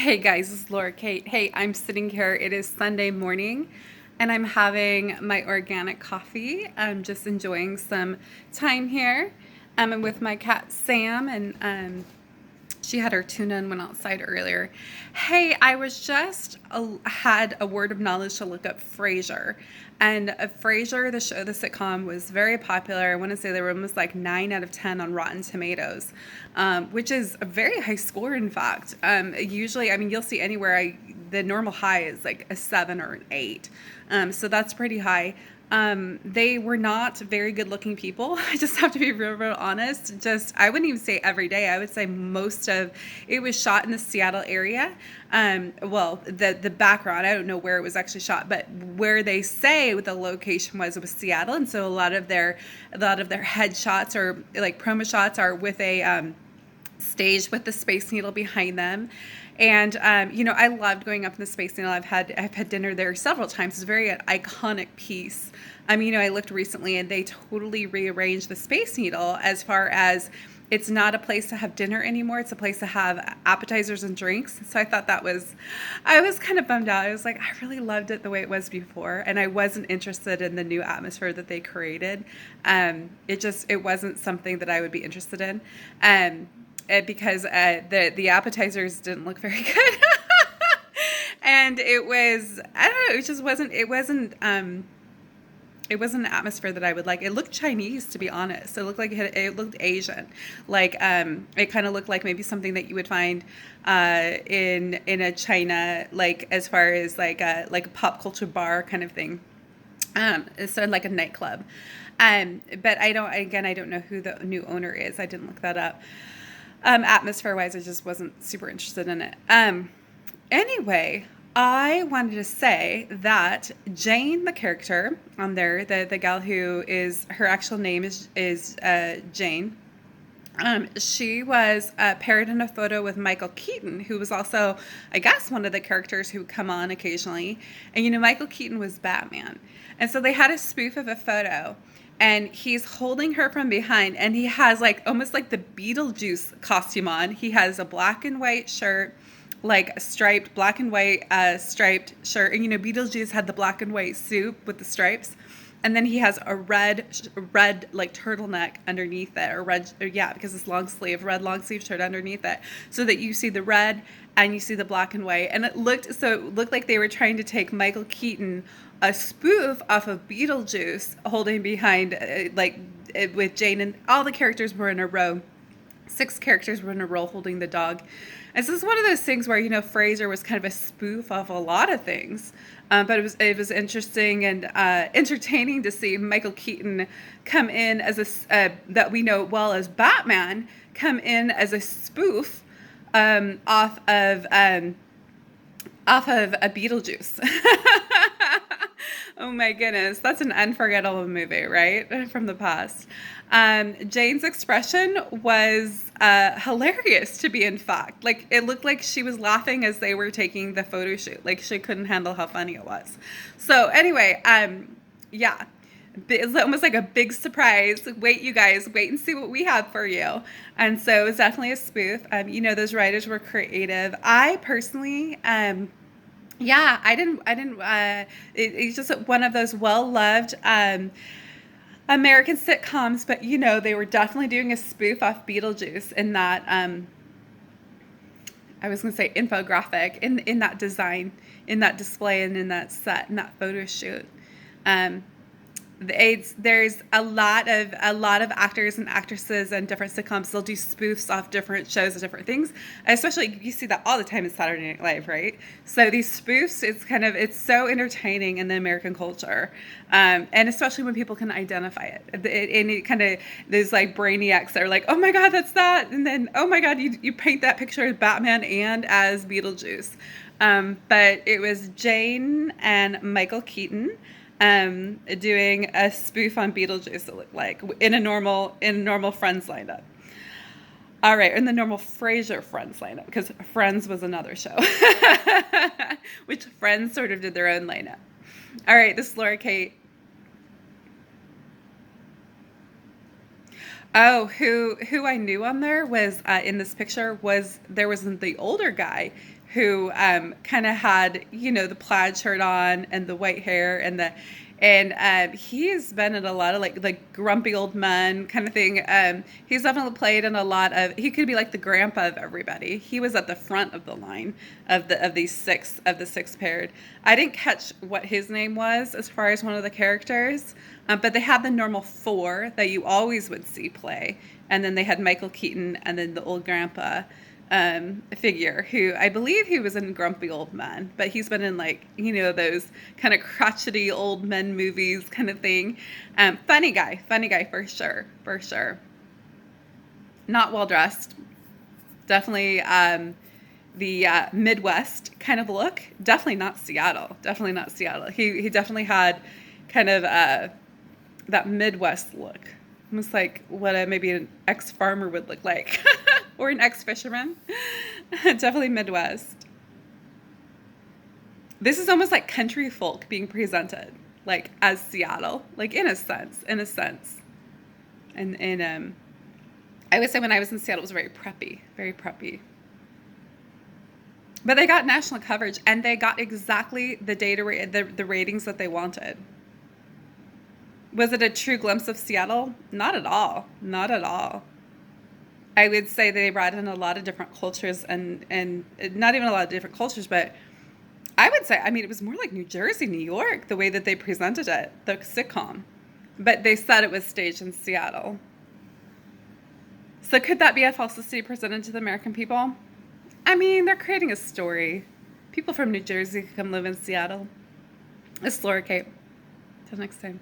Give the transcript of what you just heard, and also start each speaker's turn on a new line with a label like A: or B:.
A: Hey guys, this is Laura Kate. Hey, I'm sitting here. It is Sunday morning and I'm having my organic coffee. I'm just enjoying some time here. I'm with my cat Sam and she had her tuna and went outside earlier. Hey, I was just had a word of knowledge to look up Frasier. And Frasier, the show, the sitcom, was very popular. I want to say they were almost like 9 out of 10 on Rotten Tomatoes, which is a very high score, in fact. Usually, I mean, you'll see anywhere the normal high is like a 7 or an 8. So that's pretty high. They were not very good looking people. I just have to be real honest. I wouldn't even say every day. I would say most of it was shot in the Seattle area. Well, the background, I don't know where it was actually shot, but where they say what the location was Seattle. And so a lot of their headshots or like promo shots are with a, stage with the Space Needle behind them. And, I loved going up in the Space Needle. I've had dinner there several times. It's a very iconic piece. I looked recently and they totally rearranged the Space Needle as far as it's not a place to have dinner anymore. It's a place to have appetizers and drinks. So I thought I was kind of bummed out. I was like, I really loved it the way it was before. And I wasn't interested in the new atmosphere that they created. It wasn't something that I would be interested in. Because the appetizers didn't look very good. And it was, I don't know, it wasn't an atmosphere that I would like. It looked Chinese, to be honest. It looked like it looked Asian. Like, it kind of looked like maybe something that you would find in a China, like as far as like a pop culture bar kind of thing. So like a nightclub. But I don't know who the new owner is. I didn't look that up. Atmosphere wise, I just wasn't super interested in it. Anyway, I wanted to say that Jane, the character on there, the gal who is, her actual name is Jane. She was paired in a photo with Michael Keaton, who was also, I guess, one of the characters who come on occasionally. And, Michael Keaton was Batman. And so they had a spoof of a photo. And he's holding her from behind. And he has almost like the Beetlejuice costume on. He has a black and white shirt, like a striped, black and white striped shirt. And, Beetlejuice had the black and white suit with the stripes. And then he has a red like turtleneck underneath it, because it's red long sleeve shirt underneath it, so that you see the red and you see the black and white. And it looked like they were trying to take Michael Keaton, a spoof off of Beetlejuice, holding behind with Jane, and all the characters were in a row. 6 characters were in a row holding the dog. And so it's one of those things where, Frasier was kind of a spoof of a lot of things. But it was interesting and entertaining to see Michael Keaton come in as that we know well as Batman, come in as a spoof off of a Beetlejuice. Oh my goodness, that's an unforgettable movie, right? From the past. Jane's expression was hilarious, to be in fact. Like, it looked like she was laughing as they were taking the photo shoot. Like, she couldn't handle how funny it was. So anyway, yeah. It's almost like a big surprise. Wait, you guys, wait and see what we have for you. And so it was definitely a spoof. Those writers were creative. I personally, yeah, I didn't, it's just one of those well-loved, American sitcoms, but they were definitely doing a spoof off Beetlejuice in that, I was going to say infographic, in that design, in that display, and in that set, in that photo shoot. There's a lot of actors and actresses and different sitcoms. They'll do spoofs off different shows and different things. Especially, you see that all the time in Saturday Night Live, right? So these spoofs, it's so entertaining in the American culture, and especially when people can identify it. And it kind of, there's like brainiacs that are like, oh my God, that's that, and then oh my God, you paint that picture as Batman and as Beetlejuice. But it was Jane and Michael Keaton doing a spoof on Beetlejuice, it looked like, in a normal Friends lineup. All right, in the normal Frasier Friends lineup, because Friends was another show, which Friends sort of did their own lineup. All right, this is Laura Kate. Oh, who I knew on there was in this picture was there was the older guy who kind of had the plaid shirt on and the white hair and he's been in a lot of like grumpy old man kind of thing. He's definitely played in a lot of. He could be like the grandpa of everybody. He was at the front of the line of the six paired. I didn't catch what his name was as far as one of the characters, but they had the normal four that you always would see play, and then they had Michael Keaton and then the old grandpa figure who I believe he was in Grumpy Old Men, but he's been in like those kind of crotchety old men movies kind of thing. Funny guy for sure, for sure. Not well dressed, definitely the Midwest kind of look. Definitely not Seattle. Definitely not Seattle. He definitely had kind of that Midwest look. Almost like what maybe an ex-farmer would look like. Or an ex-fisherman. Definitely Midwest. This is almost like country folk being presented, like as Seattle, like in a sense. And I would say when I was in Seattle, it was very preppy, very preppy. But they got national coverage, and they got exactly the the ratings that they wanted. Was it a true glimpse of Seattle? Not at all. Not at all. I would say they brought in a lot of different cultures and not even a lot of different cultures, but I would say, I mean, it was more like New Jersey, New York, the way that they presented it, the sitcom. But they said it was staged in Seattle. So could that be a falsity presented to the American people? I mean, they're creating a story. People from New Jersey could come live in Seattle. It's Laura Kate. Till next time.